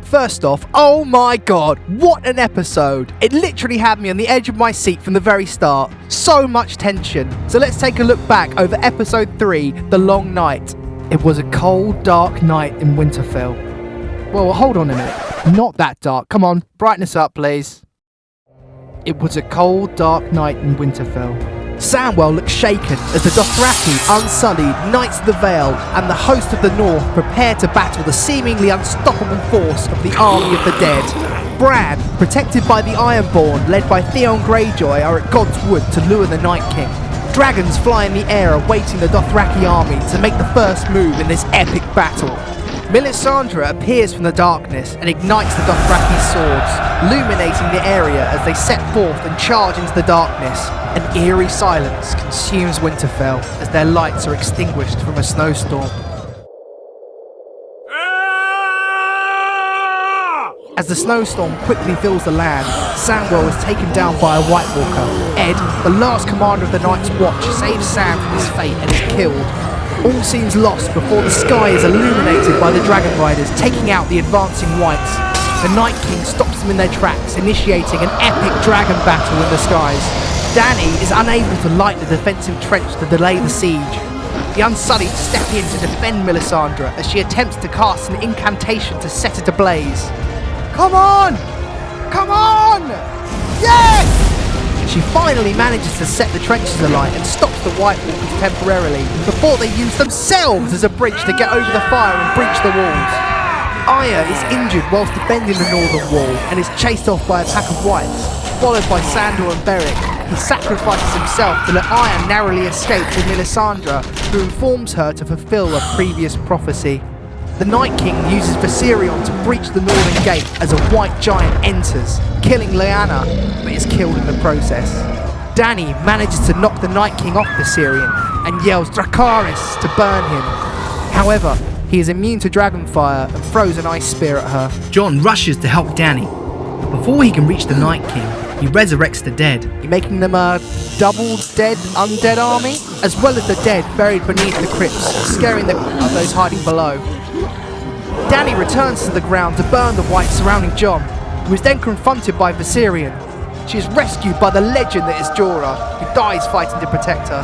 First off, oh my god, what an episode! It literally had me on the edge of my seat from the very start. So much tension. So let's take a look back over episode 3, The Long Night. It was a cold, dark night in Winterfell. Well, hold on a minute. Not that dark. Come on, brighten us up, please. It was a cold, dark night in Winterfell. Samwell looked shaken as the Dothraki, unsullied, Knights of the Vale, and the host of the North prepared to battle the seemingly unstoppable force of the army of the dead. Bran, protected by the Ironborn, led by Theon Greyjoy, are at God's Wood to lure the Night King. Dragons fly in the air awaiting the Dothraki army to make the first move in this epic battle. Melisandre appears from the darkness and ignites the Dothraki swords, illuminating the area as they set forth and charge into the darkness. An eerie silence consumes Winterfell as their lights are extinguished from a snowstorm. As the snowstorm quickly fills the land, Samwell is taken down by a White Walker. Ed, the last commander of the Night's Watch, saves Sam from his fate and is killed. All seems lost before the sky is illuminated by the Dragon Riders taking out the advancing Whites. The Night King stops them in their tracks, initiating an epic dragon battle in the skies. Dany is unable to light the defensive trench to delay the siege. The Unsullied step in to defend Melisandre as she attempts to cast an incantation to set it ablaze. Come on! Come on! Yes! She finally manages to set the trenches alight and stops the White Walkers temporarily before they use themselves as a bridge to get over the fire and breach the walls. Arya is injured whilst defending the northern wall and is chased off by a pack of Whites. Followed by Sandor and Beric, he sacrifices himself to let Arya narrowly escape with Melisandre, who informs her to fulfill a previous prophecy. The Night King uses Viserion to breach the northern gate as a white giant enters, killing Lyanna, but is killed in the process. Dany manages to knock the Night King off Viserion and yells Dracarys to burn him. However, he is immune to dragonfire and throws an ice spear at her. Jon rushes to help Dany, but before he can reach the Night King, he resurrects the dead, making them a double dead undead army, as well as the dead buried beneath the crypts, scaring those hiding below. Dany returns to the ground to burn the Whites surrounding Jon, who is then confronted by Viserion. She is rescued by the legend that is Jorah, who dies fighting to protect her.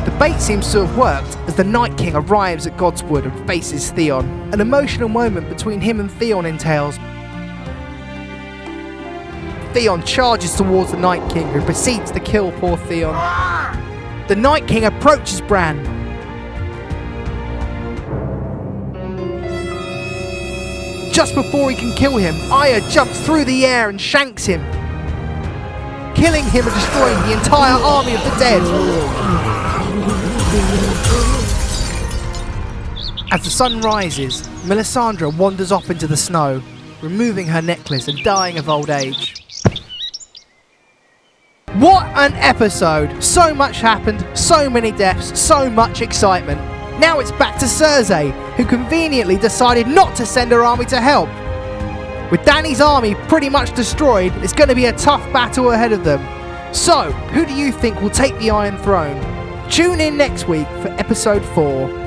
The bait seems to have worked as the Night King arrives at God's Wood and faces Theon. An emotional moment between him and Theon entails. Theon charges towards the Night King, who proceeds to kill poor Theon. The Night King approaches Bran. Just before he can kill him, Arya jumps through the air and shanks him, killing him and destroying the entire army of the dead. As the sun rises, Melisandre wanders off into the snow, removing her necklace and dying of old age. What an episode! So much happened, so many deaths, so much excitement. Now it's back to Cersei, who conveniently decided not to send her army to help. With Dany's army pretty much destroyed, it's going to be a tough battle ahead of them. So, who do you think will take the Iron Throne? Tune in next week for episode 4.